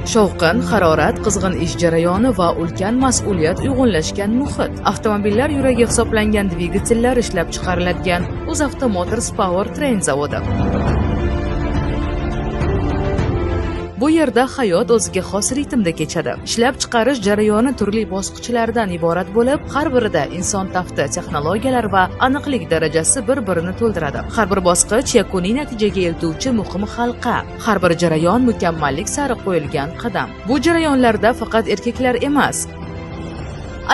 Shovqin, harorat, qizg'in ish jarayoni va ulkan mas'uliyat uyg'unlashgan muhit. Avtomobillar yuragi hisoblangan dvigatellar ishlab chiqariladigan UzAuto Motors Powertrain zavodi. Bu yerda hayot o'ziga xos ritmda kechadi. Ishlab chiqarish jarayoni turli bosqichlardan iborat bo'lib, har birida inson tafti, texnologiyalar va aniqlik darajasi bir-birini to'ldiradi. Har bir bosqich yakuniy natijaga eltuvchi muhim halqa. Har bir jarayon mukammallik sari qo'yilgan qadam. Bu jarayonlarda faqat erkaklar emas,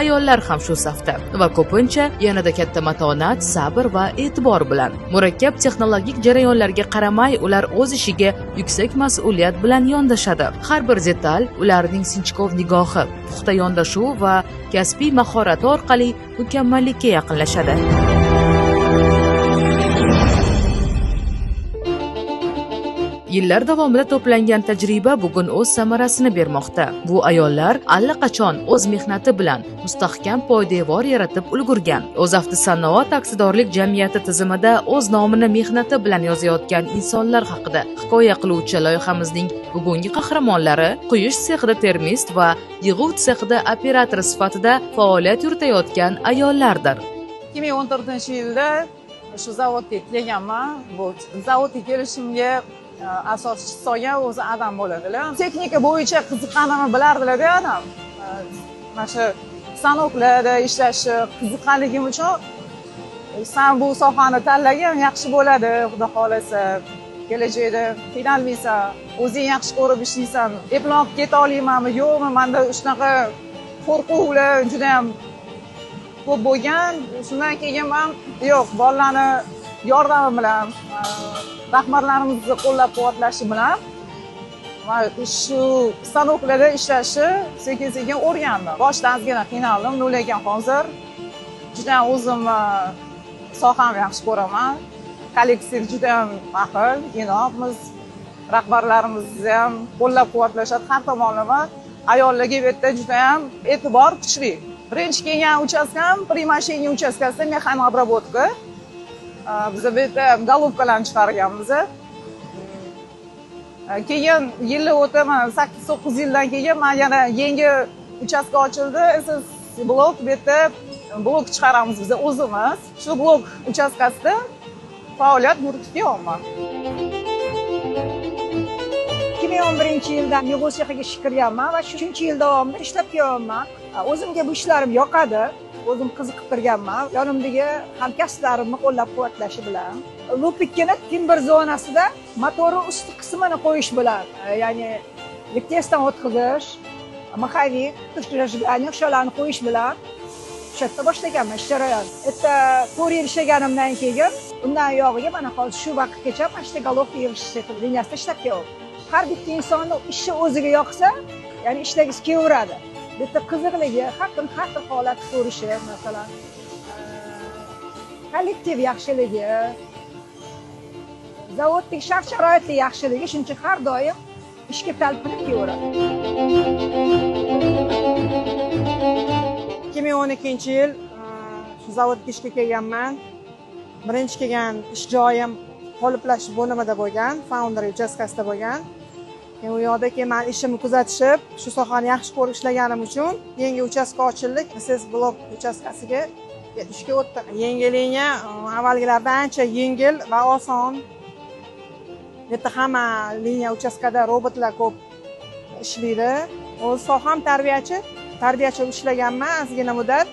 ayollar ham shu safda va ko'pincha yanada katta matonat, sabr va e'tibor bilan. Murakkab texnologik jarayonlarga qaramay, ular o'z ishiga yuksak mas'uliyat bilan yondashadi. Har bir detal ularning sinchkov nigohi, puxta yondashuv va kasbiy mahorati orqali mukammallikka yaqinlashadi. Yillar davomida to'plangan tajriba bugun o'z samarasini bermoqda. Bu ayollar allaqachon o'z mehnati bilan mustahkam poydevor yaratib ulgurgan. O'zavtosanoat aksiyadorlik jamiyati tizimida o'z nomini mehnati bilan yozayotgan insonlar haqida hikoya qiluvchi loyihamizning bugungi qahramonlari quyish sexida termist va yig'uv sexida operator sifatida faoliyat yuritayotgan ayollardir. 2014-yilda shu zavodga kelganman. Bu zavodga kelishimga asoschi solgan o'zi adam bo'ladilar. Texnika bo'yicha qiziqqanimni bilardilar-da adam. Mana shu stanoklarda ishlashi qiziqqanligim uchun sen bu sohani tanlagan yaxshi bo'ladi, xudo xolasa. Kelajakda qiynalmaysan, o'zing yaxshi ko'rib ishlaysan. Eplon keta olamanmi, yo'qmi? Menda shunaqa qo'rquvlar juda ham ko'p bo'lgan. Shundan keyin men yo'q, bolalarni yordami bilan, rahbarlarimizni qo'llab-quvvatlashi bilan va shu stanoklarda ishlashni sekin-sekin o'rgandim. Boshida ozgina qiynaldim, lekin hozir juda o'zim sohamni yaxshi ko'raman. Kollektiv juda ham ahil, inoqmiz. Rahbarlarimiz ham qo'llab-quvvatlashadi har tomonlama. Ayollarga bu yerda juda ham e'tibor kuchli. Birinchi kelgan uchastkam primashiniy uchastkasida mexanik обработка. Biz bu yerda golovkalarni chiqarganmiz. Keyin yillar o'tib, 8-9 yildan keyin men yana yangi uchastka ochildi. SS blok bu yerda blok chiqaramiz biz o'zimiz. Shu blok uchastkasida faoliyat yurityapman. 2011-yildan yig'uv sexiga ishga kirganman va 3-yil davomida ishlab kelyapman. O'zimga bu ishlarim yoqadi. O'zim qiziqib kirganman. Yonimdagi hamkasblarimni qo'llab-quvvatlashi bilan. Lupikini timber zonasida motori usti qismini qo'yish bilan, ya'ni testdan o'tkazish, mexanik tushirish bilan, o'shalarni qo'yish bilan o'sha yerda boshlaganman ish jarayonni. Erta 4 yil ishlaganimdan keyin undan yog'iga mana hozir shu vaqtgacha mana shu golovka yig'ish liniyasida ishlab kelyapman. Har bitta insonning ishi o'ziga yoqsa, ya'ni ishlagisi kelaveradi. Bitta qiziqligi, har xil holat ko'rishi, masalan, kollektiv yaxshiligi, zavoddagi shart-sharoitli yaxshiligi, shuncha har doim ishga talpinib kelaveradi. 2012-yil shu zavodga ishga kelganman. Birinchi kelgan ish joyim qoliplashish bo'limida bo'lgan, foundry uchastkasida bo'lgan. U yoqda keyin men ishimni kuzatishib, shu sohani yaxshi ko'rib ishlaganim uchun yangi uchastka ochildi. SS blok uchastkasiga ishga o'tdim. Yengilligiga avvalgilardan ancha yengil va oson. Bu yerda hamma liniya uchastkada robotlar ko'p ishlaydi. O'z soham tarbiyachi ishlaganman ozgina muddat.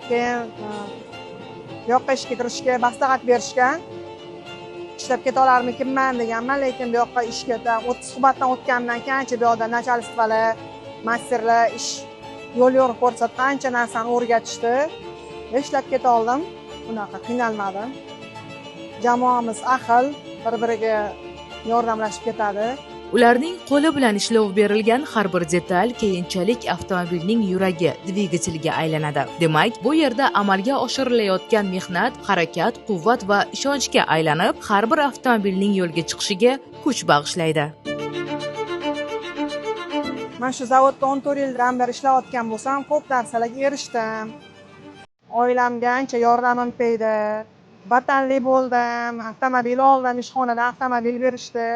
Keyin bu yoqqa ishga kirishga maslahat berishgan. Ishlab keta olarmikinman deganman, lekin bu yoqqa ishga suhbatdan o'tganimdan keyin ancha bu yoqda nachalstvolar, masterlar ish yo'l yo'riq ko'rsatdi, ancha narsani o'rgatishdi. Ishlab keta oldim. Unaqa qiynalmadim. Jamoamiz ahil, bir-biriga yordamlashib ketadi. Ularning qo'li bilan ishlov berilgan har bir detal keyinchalik avtomobilning yuragi, dvigatelga aylanadi. Demak, bu yerda amalga oshirilayotgan mehnat, harakat, quvvat va ishonchga aylanib, har bir avtomobilning yo'lga chiqishiga kuch bag'ishlaydi. Men shu zavodda 14 yildan beri ishlayotgan bo'lsam, ko'p narsalarga erishdim. Oilamga ancha yordamim tegdi. Vatanli bo'ldim, avtomobil oldim, ishxonada avtomobil berishdi.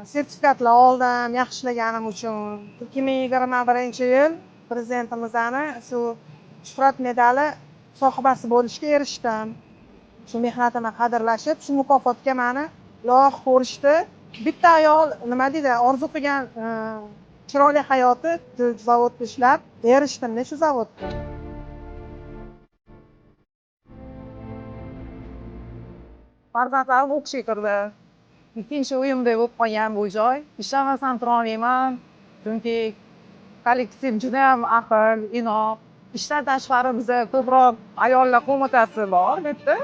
sertifikatlar oldim yaxshi ishlaganim uchun. 2021-yil prezidentimizning shu shuhrat medali sohibasi bo'lishga erishdim. Shu mehnatimni qadrlashib, shu mukofotga meni loyiq ko'rishdi. Bitta ayol nima deydi, orzu qilgan chiroyli hayoti zavodda ishlab erishdim shu zavodda. Farzandlarim o'qishga kirdi. Ikkinchi uyimdek bo'lib qolgan bu joy. Ishlamasam turolmayman. Chunki kollektiv juda ham aql, inoq. Ishdan tashqari bizda ko'proq ayollar qo'mitasi bor, bu yerda.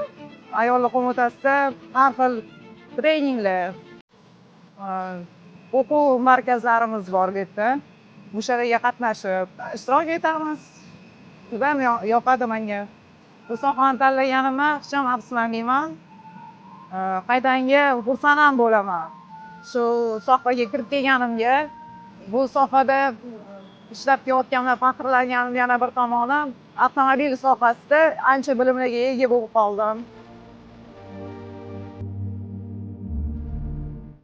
Ayollar qo'mitasida har xil treninglar, o'quv markazlarimiz bor bu yerda. O'shalarga qatnashib ishtirok etamiz. Juda ham yoqadi menga. Bu sohani tanlaganimdan hech ham afsuslanmayman. Qaytanga xursand ham bo'laman. Shu sohaga kirib kelganimga, bu sohada ishlab kelayotganimdan faxrlanganim yana bir tomoni, avtomobil sohasida ancha bilimlarga ega bo'lib qoldim.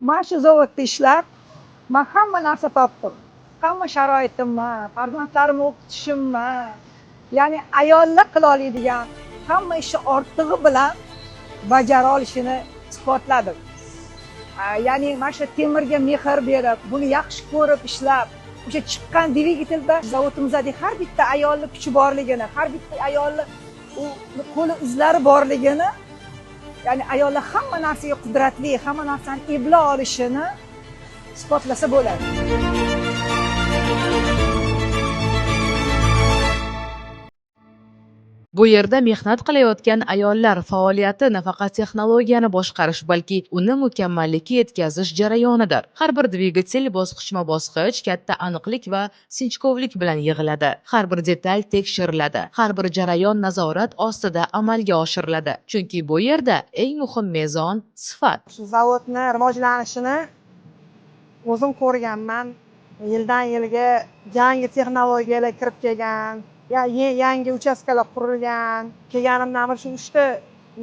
Mana shu zavodda ishlab, men hamma narsa topdim. Hamma sharoitimni, farzandlarimni o'qitishimni, ya'ni ayollar qila oladigan hamma ishni ortig'i bilan bajara olishini isbotladim. Ya'ni mana shu temirga mehr berib, buni yaxshi ko'rib ishlab, o'sha chiqqan dvigatelda zavodimizdagi har bitta ayolning kuchi borligini, har bitta ayolning qo'li izlari borligini, ya'ni ayollar hamma narsaga qudratli, hamma narsani ebla olishini isbotlasa bo'ladi. Bu yerda mehnat qilayotgan ayollar faoliyati nafaqat texnologiyani boshqarish, balki uni mukammallikka yetkazish jarayonidir. Har bir dvigatel bosqichma-bosqich katta aniqlik va sinchkovlik bilan yig'iladi. Har bir detal tekshiriladi. Har bir jarayon nazorat ostida amalga oshiriladi. Chunki bu yerda eng muhim mezon sifat. Shu zavodni rivojlanishini o'zim ko'rganman. Yildan yilga yangi texnologiyalar kirib kelgan, yangi uchastkalar qurilgan. Kelganimdan beri shu 3 ta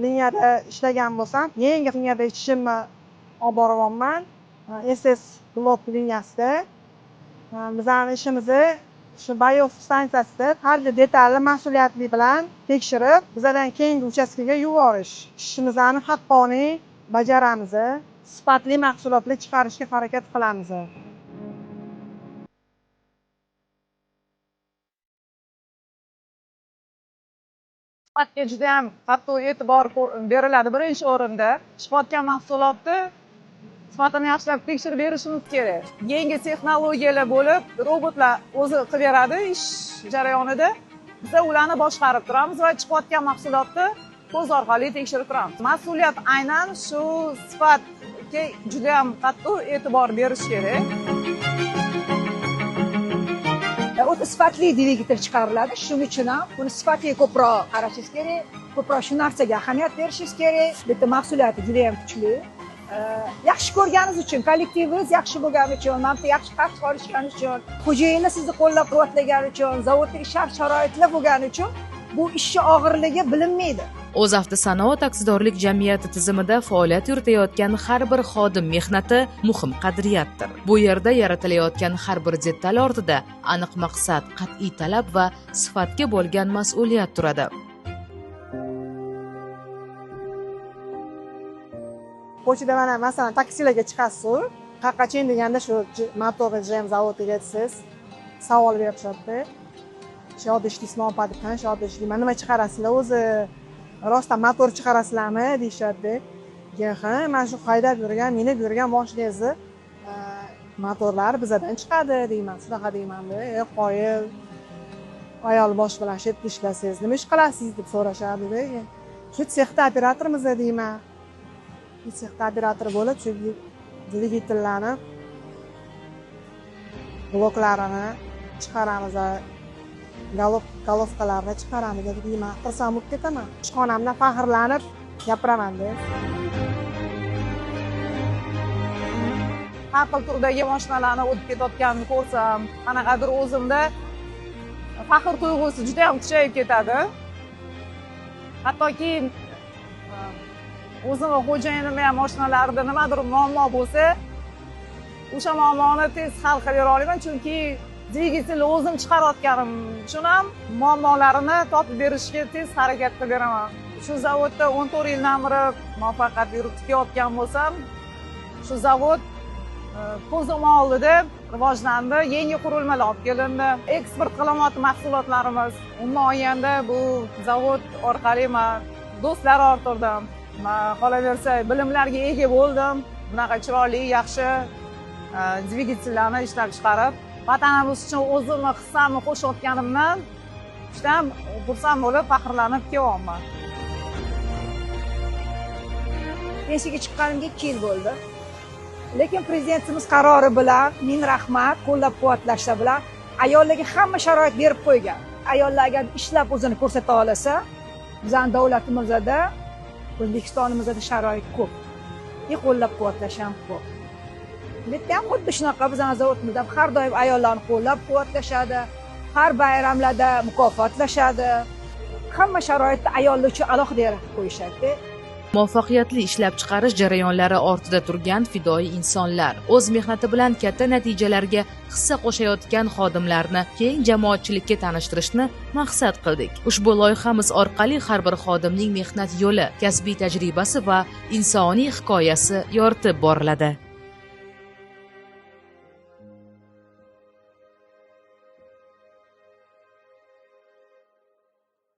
liniyada ishlagan bo'lsam, yangi liniyada ishimni olib boryapman. SS blok liniyasida. Bizning ishimizni shu Bayov stansiyasida har bir detalni mas'uliyatli bilan tekshirib, bizdan keyingi uchastkaga yuborish. Ishimizni haqqoniy bajaramiz. Sifatli mahsulotlar chiqarishga harakat qilamiz. Sifatga juda ham qattiq e'tibor beriladi. Birinchi o'rinda ishlatgan mahsulotni sifatini yaxshilab tekshirib berishimiz kerak. Yangi texnologiyalar bo'lib, robotlar o'zi qilib beradi ish jarayonida. Biz ularni boshqarib turamiz va chiqayotgan mahsulotni ko'z orqali tekshirib turamiz. Mas'uliyat aynan shu sifatga juda ham qattiq e'tibor berish kerak. O'ta sifatli dvigatel chiqariladi. Shuning uchun ham buni sifatga ko'proq qarashingiz kerak, ko'proq shu narsaga ahamiyat berishingiz kerak. Bitta mahsuloti juda ham kuchli. Yaxshi ko'rganingiz uchun, kollektivingiz yaxshi bo'lgani uchun, mana yaxshi qarz olishgani uchun, xo'jayinlar sizni qo'llab-quvvatlagani uchun, zavoddagi shart-sharoitlar bo'lgani uchun bu ishni og'irligi bilinmaydi. O'z avtosanoat aksiyadorlik jamiyati tizimida faoliyat yuritayotgan har bir xodim mehnati muhim qadriyatdir. Bu yerda yaratilayotgan har bir detal ortida aniq maqsad, qat'iy talab va sifatga bo'lgan mas'uliyat turadi. Ko'chada mana masalan taksilarga chiqasiz, qaqqachin deganda shu motorga jam zavodiga yetasiz, savol berishadi. Shu yoqda ishlaysizmi, padkan, shu yoqda ishlayman, nima chiqarasizlar o'zi? Rostdan motor chiqarasizlarmi deyishadi. Ha, mana shu haydab yurgan, minib yurgan moshinangizni motorlar bizdan chiqadi deyman. Shunaqa deyman-da. Qoyil ayol bosh bilan shu yerda ishlasangiz, nima ish qilasiz deb so'rashadi-da. Shu sexda operatorimiz deyman. Sexda operator bo'lib, shu dvigatellarni bloklarini chiqaramiz. Golovkalarni chiqaramiz deyman. Xursand bo'lib ketaman. Ishxonamdan faxrlanib gapiraman-da. Har xil turdagi mashinalarni o'tib ketayotganini ko'rsam, qanaqadir o'zimda faxr tuyg'usi juda ham kuchayib ketadi. Hattoki o'zimning xo'jayinim ham mashinalarida nimadir muammo bo'lsa, o'sha muammoni tez hal qilib bera olaman, chunki dvigatelni o'zim chiqarayotganim uchun ham muammolarini topib berishga tez harakat qilib beraman. Shu zavodda 14 yildan beri muvaffaqiyatli yurib kelayotgan bo'lsam, shu zavod ko'zim oldida rivojlandi, yangi qurilmalar olib kelindi, eksport qilinayotgan mahsulotlarimiz. Umuman olganda bu zavod orqali men do'stlar orttirdim. Men qolaversa bilimlarga ega bo'ldim. Bunaqa chiroyli, yaxshi dvigatellarni ishlab chiqarib, vatanimiz uchun o'zimni hissamni qo'shayotganimdan juda xursand bo'lib, faxrlanib kelyapman. Pensiyaga chiqqanimga 2 yil bo'ldi. Lekin prezidentimiz qarori bilan, ming rahmat, qo'llab-quvvatlashi bilan ayollarga hamma sharoit berib qo'ygan. Ayollar agar ishlab o'zini ko'rsata olsa, bizning davlatimizda, O'zbekistonimizda sharoit ko'p. Qo'llab-quvvatlash ham ko'p. Bitta ham xuddi shunaqa bizning zavodimizda har doim ayollarni qo'llab-quvvatlashadi, har bayramlarda mukofotlashadi. Hamma sharoitni ayollar uchun alohida yaratib qo'yishadi. Muvaffaqiyatli ishlab chiqarish jarayonlari ortida turgan fidoyi insonlar, o'z mehnati bilan katta natijalarga hissa qo'shayotgan xodimlarni keng jamoatchilikka tanishtirishni maqsad qildik. Ushbu loyihamiz orqali har bir xodimning mehnat yo'li, kasbiy tajribasi va insoniy hikoyasi yoritib boriladi.